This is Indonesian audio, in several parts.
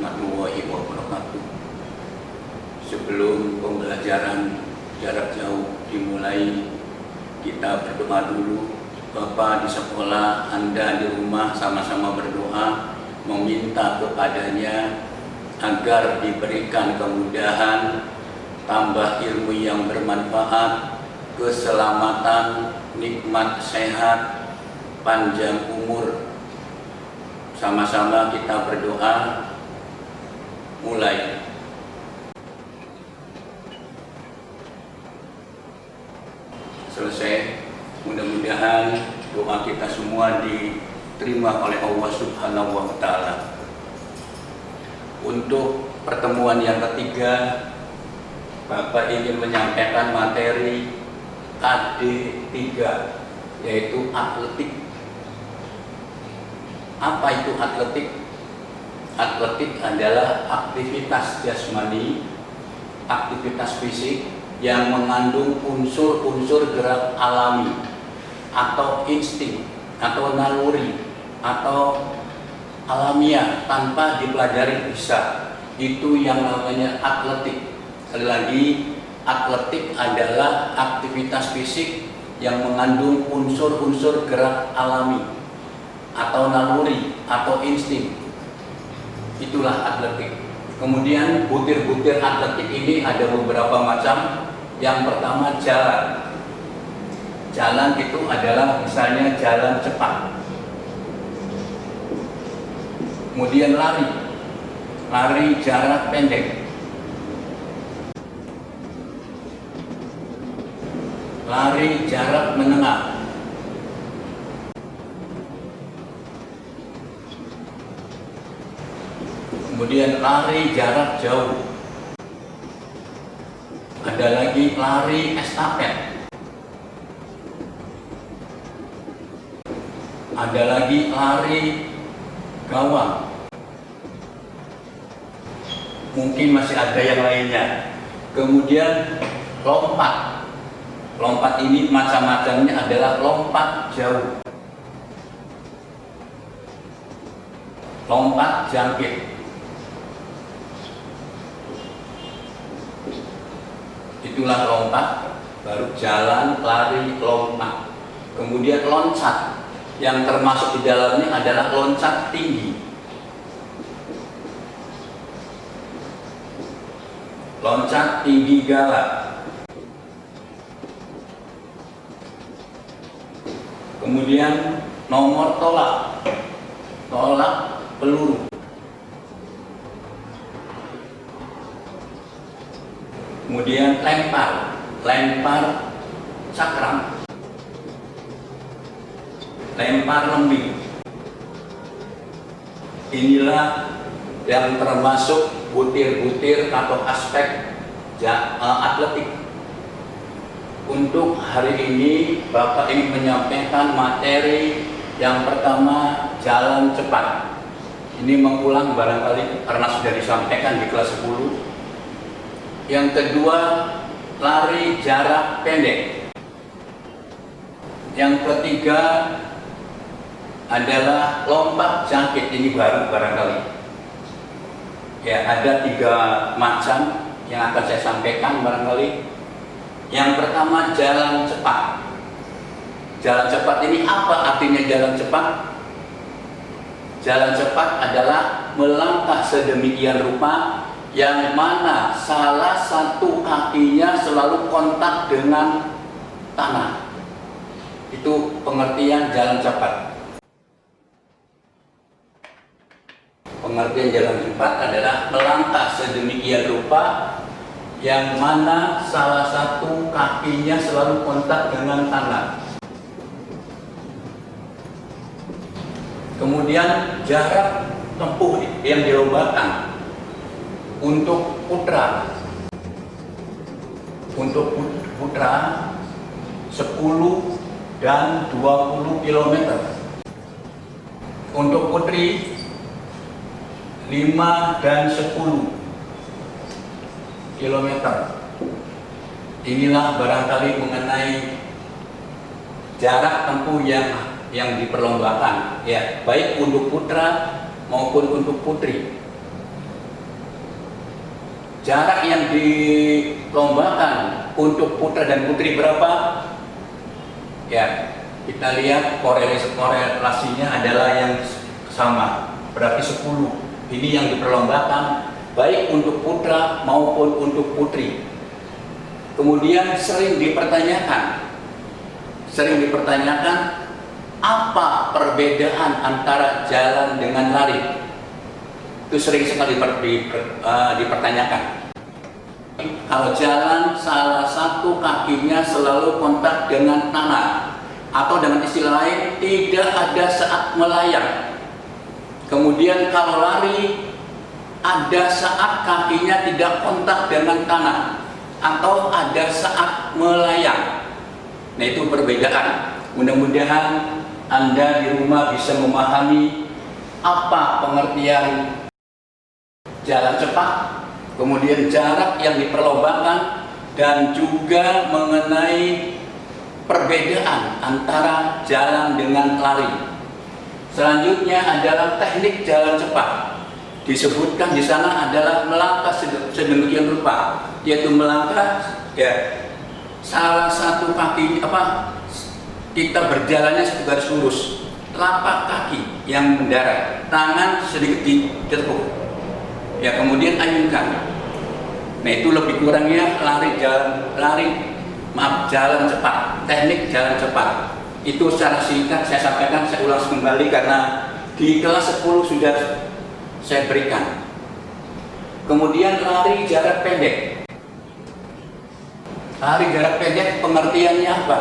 warahmatullahi wabarakatuh. Sebelum pembelajaran jarak jauh dimulai, kita berdoa dulu. Bapak di sekolah, Anda di rumah sama-sama berdoa, meminta kepadanya agar diberikan kemudahan, tambah ilmu yang bermanfaat, keselamatan, nikmat sehat, panjang umur. Sama-sama kita berdoa. Mulai. Selesai. Mudah-mudahan doa kita semua diterima oleh Allah Subhanahu wa Ta'ala. Untuk pertemuan yang ketiga, Bapak ingin menyampaikan materi AD3, yaitu atletik. Apa itu atletik? Atletik adalah aktivitas jasmani, aktivitas fisik yang mengandung unsur-unsur gerak alami atau insting atau naluri atau alamiah tanpa dipelajari bisa. Itu yang namanya atletik. Sekali lagi, atletik adalah aktivitas fisik yang mengandung unsur-unsur gerak alami atau naluri atau insting. Itulah atletik. Kemudian butir-butir atletik ini ada beberapa macam. Yang pertama jalan. Jalan itu adalah misalnya jalan cepat. Kemudian lari. Lari jarak pendek. Lari jarak menengah. Kemudian lari jarak jauh. Ada lagi lari estafet. Ada lagi lari gawang. Mungkin masih ada yang lainnya. Kemudian lompat. Lompat ini macam-macamnya adalah lompat jauh, lompat jangkit. Itulah lompat, baru jalan, lari, lompat. Kemudian loncat. Yang termasuk di dalamnya adalah loncat tinggi. Loncat tinggi galak. Kemudian nomor tolak. Tolak peluru. Kemudian lempar. Lempar cakram. Lempar lembing. Inilah yang termasuk butir-butir atau aspek atletik. Untuk hari ini Bapak ingin menyampaikan materi yang pertama, jalan cepat. Ini mengulang barangkali karena sudah disampaikan di kelas 10. Yang kedua, lari jarak pendek. Yang ketiga adalah lompat jangkit. Ini baru barangkali. Ya, ada 3 macam yang akan saya sampaikan barangkali. Yang pertama, jalan cepat. Jalan cepat ini apa artinya jalan cepat? Jalan cepat adalah melangkah sedemikian rupa yang mana salah satu kakinya selalu kontak dengan tanah. Itu pengertian jalan cepat. Pengertian jalan cepat adalah melangkah sedemikian rupa yang mana salah satu kakinya selalu kontak dengan tanah. Kemudian jarak tempuh yang dilombakan untuk putra. Untuk putra 10 dan 20 km. Untuk putri 5 dan 10 km. Inilah barangkali mengenai jarak tempuh yang diperlombakan, ya, baik untuk putra maupun untuk putri. Jarak yang dilombakan untuk putra dan putri berapa? Ya, kita lihat korelasinya adalah yang sama, berarti 10. Ini yang diperlombakan baik untuk putra maupun untuk putri. Kemudian sering dipertanyakan apa perbedaan antara jalan dengan lari. Itu sering sekali dipertanyakan. Kalau jalan, salah satu kakinya selalu kontak dengan tanah, atau dengan istilah lain tidak ada saat melayang. Kemudian kalau lari, ada saat kakinya tidak kontak dengan tanah, atau ada saat melayang. Nah, itu perbedaan. Mudah-mudahan Anda di rumah bisa memahami apa pengertian jalan cepat, kemudian jarak yang diperlombakan, dan juga mengenai perbedaan antara jalan dengan lari. Selanjutnya adalah teknik jalan cepat. Disebutkan di sana adalah melangkah sedemikian rupa, yaitu melangkah ya salah satu kaki kita berjalannya satu garis lurus, telapak kaki yang mendarat, tangan sedikit ditekuk. Ya, kemudian ayunkan. Nah, itu lebih kurangnya jalan cepat, teknik jalan cepat. Itu secara singkat saya sampaikan, saya ulang kembali karena di kelas 10 sudah saya berikan. Kemudian lari jarak pendek. Lari jarak pendek pengertiannya apa?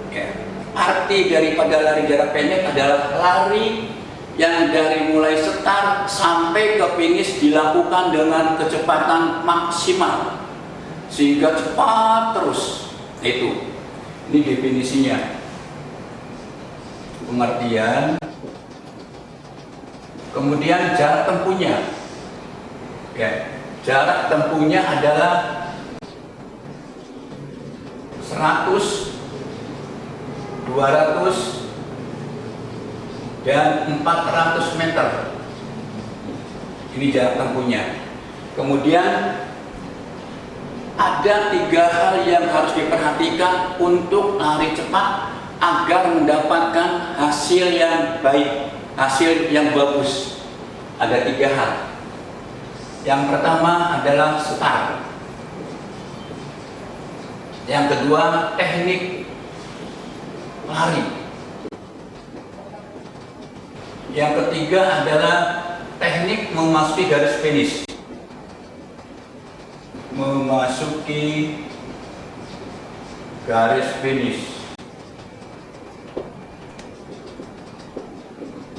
Ya, arti daripada lari jarak pendek adalah lari yang dari mulai start sampai ke finish dilakukan dengan kecepatan maksimal sehingga cepat terus. Itu, ini definisinya, pengertian. Kemudian jarak tempuhnya, ya, jarak tempuhnya adalah 100, 200, dan 400 meter. Ini jarak tempuhnya. Kemudian ada 3 hal yang harus diperhatikan untuk lari cepat agar mendapatkan hasil yang baik, hasil yang bagus. Ada 3 hal. Yang pertama adalah start. Yang kedua, teknik lari. Yang ketiga adalah teknik memasuki garis finish. Memasuki garis finish.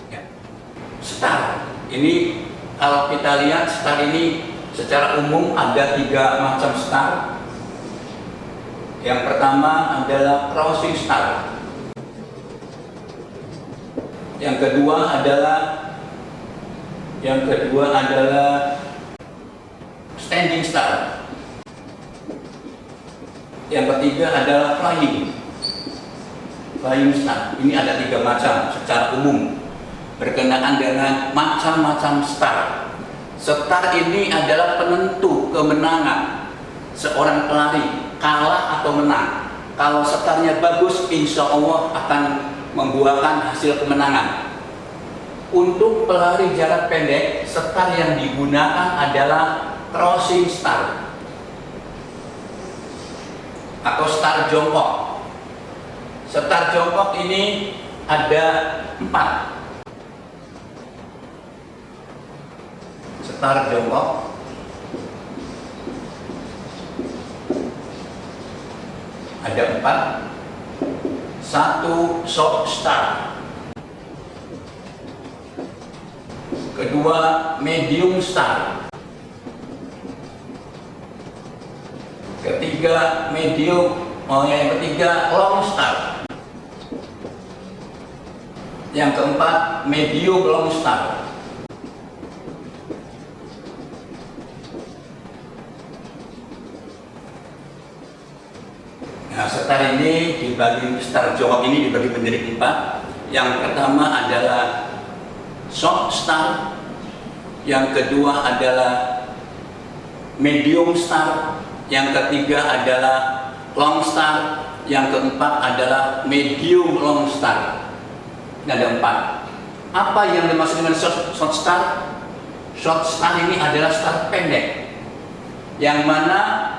Ya. Start. Ini kalau kita lihat start ini secara umum ada 3 macam start. Yang pertama adalah crossing start. Yang kedua adalah standing start. Yang ketiga adalah flying start. Ini ada 3 macam secara umum berkenaan dengan macam-macam start. Start ini adalah penentu kemenangan seorang pelari, kalah atau menang. Kalau startnya bagus, insya Allah akan membuahkan hasil kemenangan. Untuk pelari jarak pendek, start yang digunakan adalah crossing start atau start jongkok. Start jongkok ini ada 4. Start jongkok ada 4. 1, short start. Kedua, medium start. Yang ketiga, long start. Yang keempat, medium long start. Nah, start ini start jongkok ini dibagi menjadi 4. Yang pertama adalah short start, yang kedua adalah medium start, yang ketiga adalah long start, yang keempat adalah medium long start. Ini ada 4. Apa yang dimaksud dengan short start? Short start ini adalah start pendek, yang mana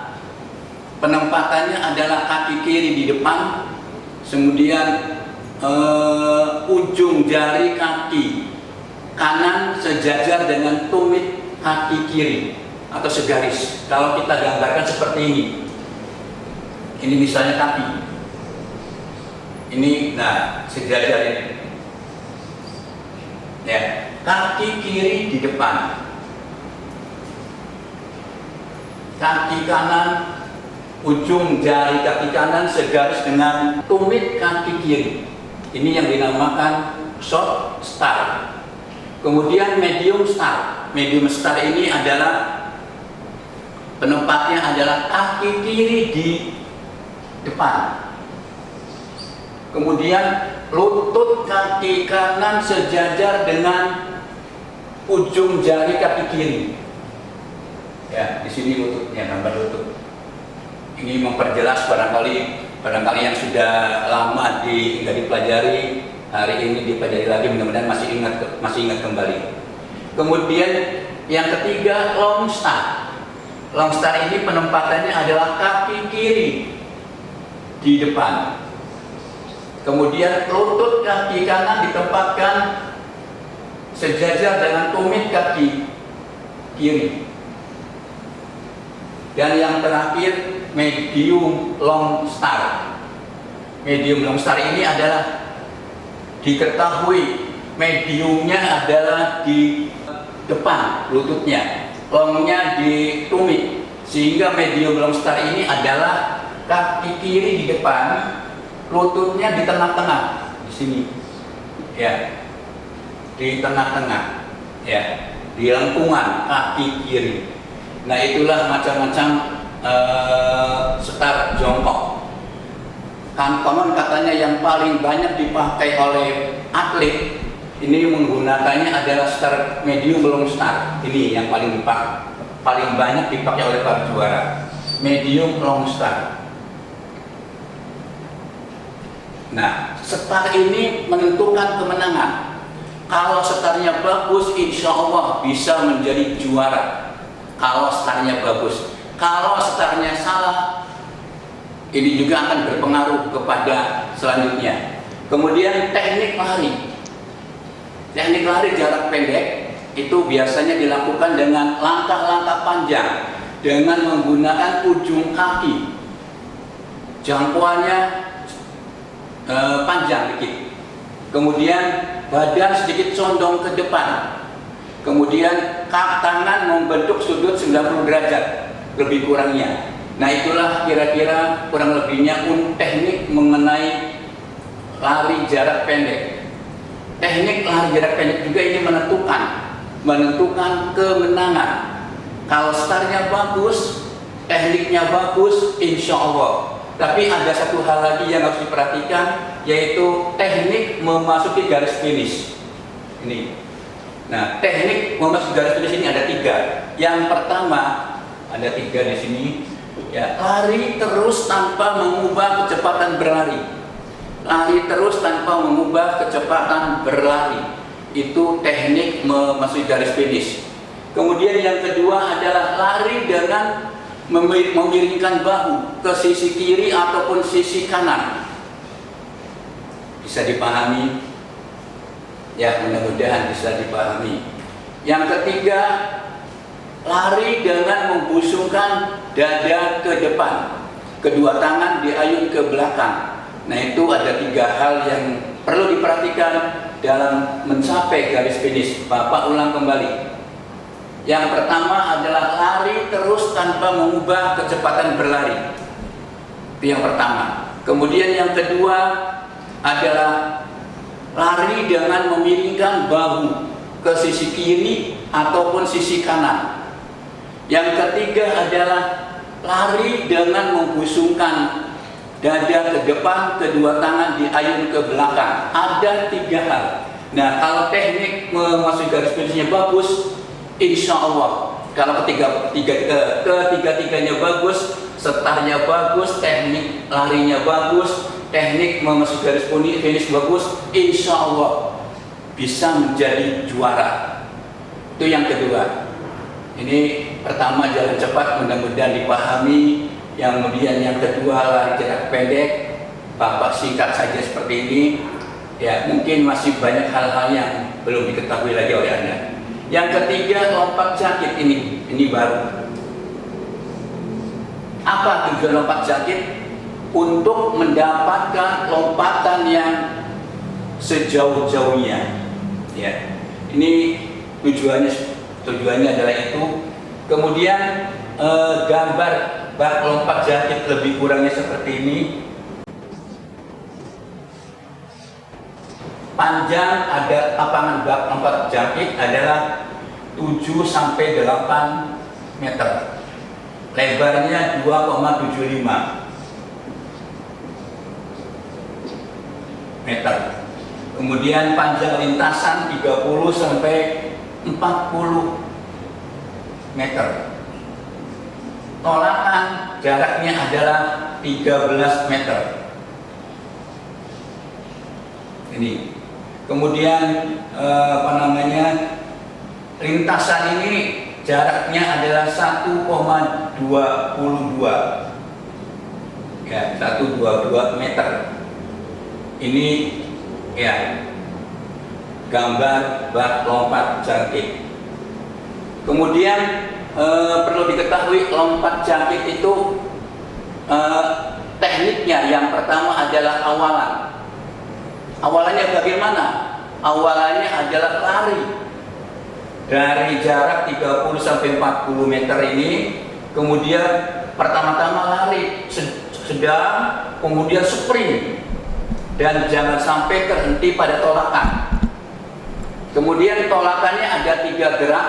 penempatannya adalah kaki kiri di depan, kemudian ujung jari kaki kanan sejajar dengan tumit kaki kiri atau segaris. Kalau kita gambarkan seperti ini misalnya kaki, ini, nah sejajar ini, ya, kaki kiri di depan, kaki kanan, ujung jari kaki kanan segaris dengan tumit kaki kiri. Ini yang dinamakan short start. Kemudian medium start. Medium start ini adalah penempatnya adalah kaki kiri di depan. Kemudian lutut kaki kanan sejajar dengan ujung jari kaki kiri. Ya, di sini lututnya, gambar lutut. Ini memperjelas barangkali yang sudah lama nggak dipelajari, hari ini dipelajari lagi, mudah-mudahan masih ingat kembali. Kemudian yang ketiga long start. Long start ini penempatannya adalah kaki kiri di depan. Kemudian lutut kaki kanan ditempatkan sejajar dengan tumit kaki kiri. Dan yang terakhir medium long start. Medium long start ini adalah diketahui mediumnya adalah di depan lututnya, longnya di tumit, sehingga medium long start ini adalah kaki kiri di depan, lututnya di tengah-tengah, di sini, ya, di tengah-tengah, ya, di lengkungan kaki kiri. Nah, itulah macam-macam start jongkok. Konon katanya yang paling banyak dipakai oleh atlet ini menggunakannya adalah start medium long start. Ini yang paling banyak dipakai oleh para juara. Medium long start. Nah, start ini menentukan kemenangan. Kalau startnya bagus, insya Allah bisa menjadi juara. Kalau startnya bagus, kalau startnya salah, ini juga akan berpengaruh kepada selanjutnya. Kemudian teknik lari. Teknik lari jarak pendek itu biasanya dilakukan dengan langkah-langkah panjang dengan menggunakan ujung kaki. Jangkauannya panjang dikit. Kemudian badan sedikit condong ke depan. Kemudian tangan membentuk sudut 90 derajat lebih kurangnya. Nah, itulah kira-kira kurang lebihnya teknik mengenai lari jarak pendek. Teknik lari jarak pendek juga ini menentukan kemenangan. Kalau startnya bagus, tekniknya bagus, insya Allah. Tapi ada satu hal lagi yang harus diperhatikan, yaitu teknik memasuki garis finish. Ini. Nah, teknik memasuki garis finish ini ada 3. Yang pertama ada 3 di sini. Ya, lari terus tanpa mengubah kecepatan berlari. Lari terus tanpa mengubah kecepatan berlari. Itu teknik memasuki garis finish. Kemudian yang kedua adalah lari dengan memiringkan bahu ke sisi kiri ataupun sisi kanan. Bisa dipahami? Ya, mudah-mudahan bisa dipahami. Yang ketiga, lari dengan membusungkan dada ke depan, kedua tangan diayun ke belakang. Nah, itu ada 3 hal yang perlu diperhatikan dalam mencapai garis finish. Bapak ulang kembali. Yang pertama adalah lari terus tanpa mengubah kecepatan berlari. Itu yang pertama. Kemudian yang kedua adalah lari dengan memiringkan bahu ke sisi kiri ataupun sisi kanan. Yang ketiga adalah lari dengan membusungkan dada ke depan, kedua tangan diayun ke belakang. Ada 3 hal. Nah, kalau teknik memasuki garis finishnya bagus, insya Allah Kalau ketiga-tiganya bagus, startnya bagus, teknik larinya bagus, teknik memasuk garis finish bagus, insya Allah bisa menjadi juara. Itu yang kedua. Ini pertama jalan cepat, mudah-mudahan dipahami. Yang kemudian yang kedua lari jarak pendek, Bapak singkat saja seperti ini. Ya, mungkin masih banyak hal-hal yang belum diketahui lagi oleh Anda. Yang ketiga, lompat jangkit ini baru. Apa tujuan lompat jangkit? Untuk mendapatkan lompatan yang sejauh-jauhnya. Ya, ini tujuannya adalah itu. Kemudian gambar bak lompat jangkit lebih kurangnya seperti ini. Panjang ada lapangan bak lompat jangkit adalah 7 sampai 8 meter. Lebarnya 2,75 meter. Kemudian panjang lintasan 30 sampai 40 meter. Tolakan jaraknya adalah 13 meter. Ini. Kemudian lintasan ini jaraknya adalah 1,22 ya, 122 meter. Ini ya gambar bak lompat jangkit. Kemudian perlu diketahui lompat jangkit itu tekniknya yang pertama adalah awalan. Awalannya bagaimana? Awalannya adalah lari dari jarak 30 sampai 40 meter ini. Kemudian pertama-tama lari sedang, kemudian sprint, dan jangan sampai terhenti pada tolakan. Kemudian tolakannya ada 3 gerak.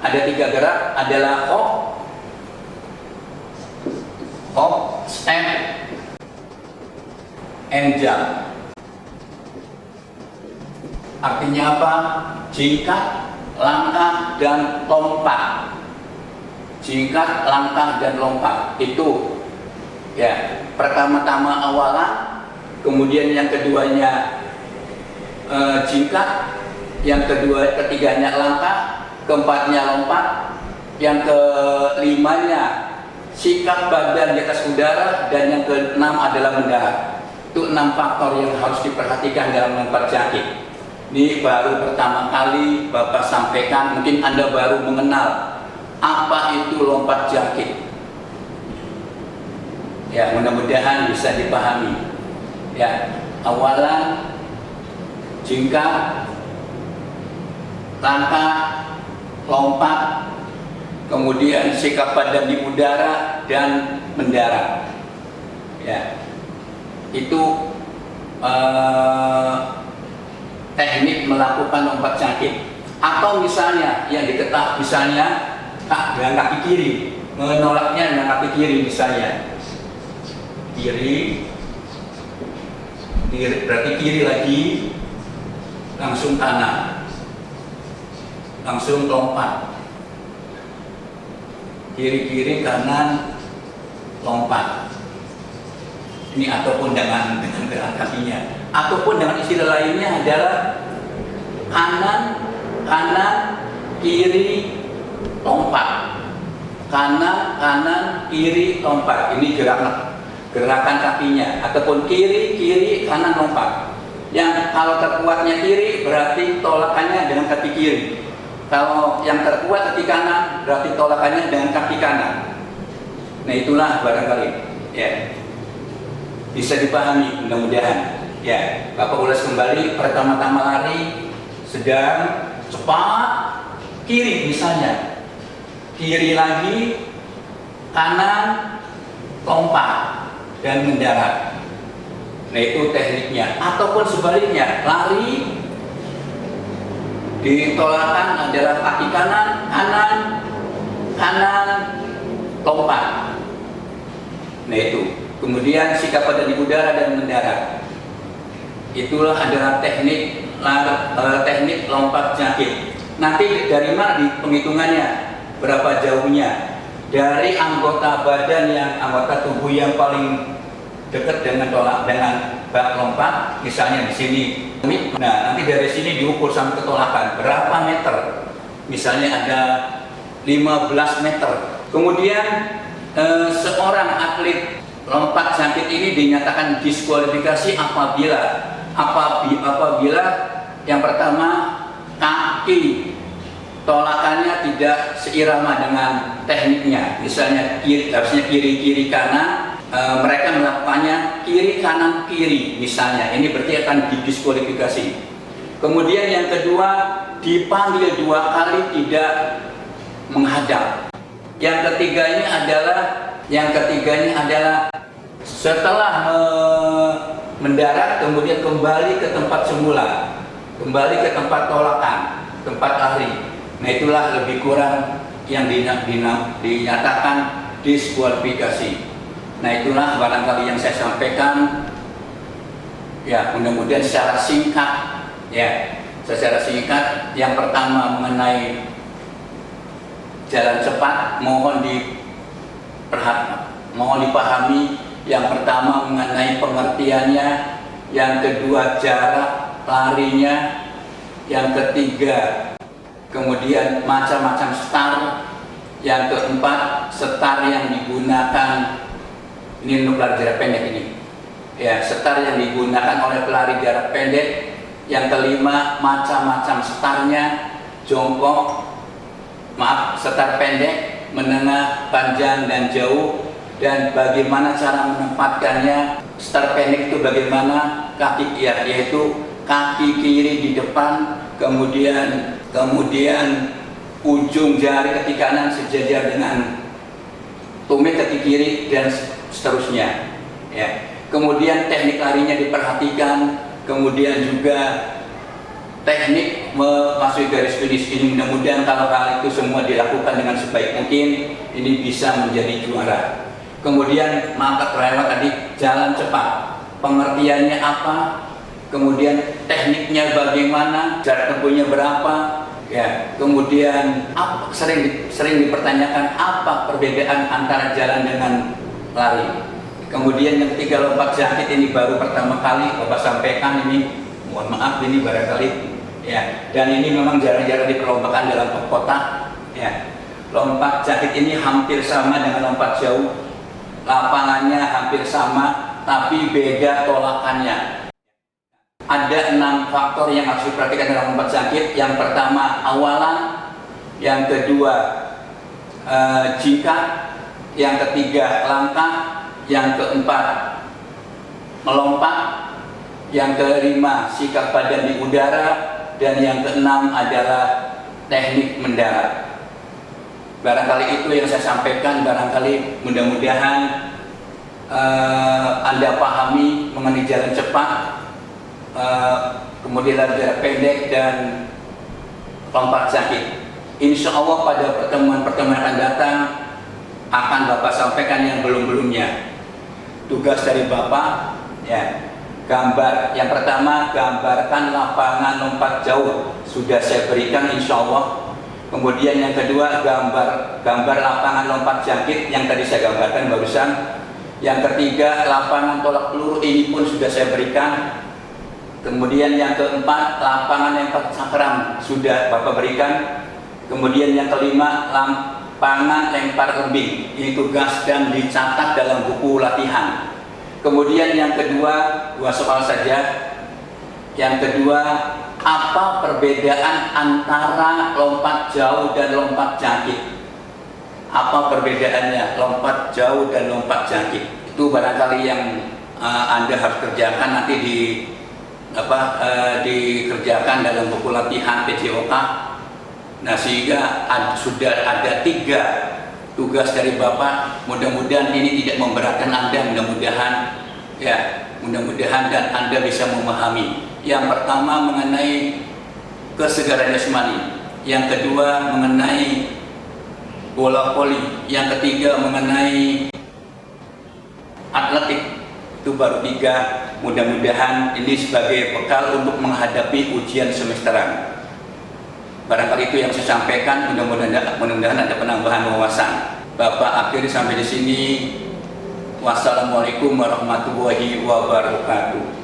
Ada 3 gerak adalah hop, step, and jump. Artinya apa? Jingkat, langkah, dan lompat. Jingkat, langkah, dan lompat. Itu ya, pertama-tama awalan, kemudian yang keduanya jingkat, yang ketiganya langkah, keempatnya lompat, yang kelimanya sikap badan di atas udara, dan yang keenam adalah mendarat. Itu 6 faktor yang harus diperhatikan dalam lompat jangkit. Ini baru pertama kali Bapak sampaikan, mungkin Anda baru mengenal apa itu lompat jangkit. Ya, mudah-mudahan bisa dipahami. Ya, awalan, jingkat, langkah, lompat, kemudian sikap badan di udara, dan mendarat. Ya, itu teknik melakukan lompat jangkit. Atau misalnya yang diketahui, misalnya dengan kaki kiri, menolaknya dengan kaki kiri, misalnya kiri, berarti kiri lagi, langsung kanan, langsung lompat, kiri kanan, lompat. Ini ataupun dengan gerak kakinya, ataupun dengan istilah lainnya adalah kanan, kiri, lompat, kanan, kiri, lompat. Ini gerakan kakinya, ataupun kiri, kanan, lompat. Yang kalau terkuatnya kiri berarti tolakannya dengan kaki kiri. Kalau yang terkuat kaki kanan berarti tolakannya dengan kaki kanan. Nah, itulah barangkali ya, bisa dipahami mudah-mudahan. Ya, Bapak ulas kembali. Pertama-tama lari sedang, cepat, kiri misalnya, kiri lagi, kanan, lompat, dan mendarat. Nah, itu tekniknya. Ataupun sebaliknya, lari, ditolakan adalah kaki kanan, lompat. Nah, itu. Kemudian sikap badan di udara dan mendarat. Itulah adalah teknik lompat jangkit. Nanti dari mana di penghitungannya? berapa jauhnya dari anggota badan anggota tubuh yang paling dekat dengan bak lompat, misalnya di sini. Nah, nanti dari sini diukur sampai ketolakan berapa meter. Misalnya ada 15 meter. Kemudian seorang atlet lompat jangkit ini dinyatakan diskualifikasi apabila yang pertama, kaki tolakannya tidak seirama dengan tekniknya. Misalnya harusnya kiri kanan, mereka melakukannya kiri kanan kiri misalnya. Ini berarti akan didiskualifikasi. Kemudian yang kedua, dipanggil 2 kali tidak menghadap. Yang ketiganya adalah setelah mendarat kemudian kembali ke tempat semula, kembali ke tempat tolakan, tempat lari. Nah, itulah lebih kurang yang dinyatakan diskualifikasi. Nah, itulah barangkali yang saya sampaikan. Ya, mudah-mudahan secara singkat. Yang pertama mengenai jalan cepat, mohon dipahami. Yang pertama mengenai pengertiannya, yang kedua jarak larinya, yang ketiga kemudian macam-macam start, yang keempat start yang digunakan ini untuk lari jarak pendek ini. Ya, start yang digunakan oleh pelari jarak pendek. Yang kelima, macam-macam startnya, jongkok, start pendek, menengah, panjang, dan jauh. Dan bagaimana cara menempatkannya. Start pendek itu bagaimana, yaitu kaki kiri di depan, kemudian ujung jari kaki kanan sejajar dengan tumit kaki kiri, dan seterusnya. Ya. Kemudian teknik larinya diperhatikan, kemudian juga teknik memasuki garis finish ini. Mudah-mudahan kalau hal itu semua dilakukan dengan sebaik mungkin, ini bisa menjadi juara. Kemudian maka terlewat tadi jalan cepat, pengertiannya apa, kemudian tekniknya bagaimana, jarak tempuhnya berapa, ya. Kemudian sering dipertanyakan apa perbedaan antara jalan dengan lari. Kemudian yang ketiga, lompat jangkit ini baru pertama kali Bapak sampaikan ini, mohon maaf ini barangkali ya, dan ini memang jarang-jarang diperlombakan dalam kota ya. Lompat jangkit ini hampir sama dengan lompat jauh. Lapangannya hampir sama, tapi beda tolakannya. Ada 6 faktor yang harus diperhatikan dalam lompat jangkit. Yang pertama, awalan. Yang kedua, jingkat. Yang ketiga, langkah. Yang keempat, melompat. Yang kelima, sikap badan di udara. Dan yang keenam adalah teknik mendarat. Barangkali itu yang saya sampaikan, barangkali mudah-mudahan Anda pahami mengenai jalan cepat, kemudian jarak pendek, dan lompat jangkit. Insya Allah pada pertemuan-pertemuan akan datang akan Bapak sampaikan yang belum-belumnya. Tugas dari Bapak, ya, gambar. Yang pertama, gambarkan lapangan lompat jauh. Sudah saya berikan insya Allah. Kemudian yang kedua, gambar lapangan lompat jangkit yang tadi saya gambarkan barusan. Yang ketiga, lapangan tolak peluru, ini pun sudah saya berikan. Kemudian yang keempat, lapangan lempar cakram sudah Bapak berikan. Kemudian yang kelima, lapangan lempar lembing, ini tugas dan dicatat dalam buku latihan. Kemudian yang kedua, 2 soal saja. Yang kedua, apa perbedaan antara lompat jauh dan lompat jangkit? Apa perbedaannya lompat jauh dan lompat jangkit? Itu barangkali yang Anda harus kerjakan nanti dikerjakan dalam buku latihan PJOK. Nah, sehingga sudah ada 3 tugas dari Bapak. Mudah-mudahan ini tidak memberatkan Anda, mudah-mudahan dan Anda bisa memahami. Yang pertama mengenai kesegaran jasmani, yang kedua mengenai bola voli, yang ketiga mengenai atletik. Itu baru 3. Mudah-mudahan ini sebagai bekal untuk menghadapi ujian semesteran. Barangkali itu yang saya sampaikan, mudah-mudahan ada penambahan wawasan. Bapak akhiri sampai di sini. Wassalamualaikum warahmatullahi wabarakatuh.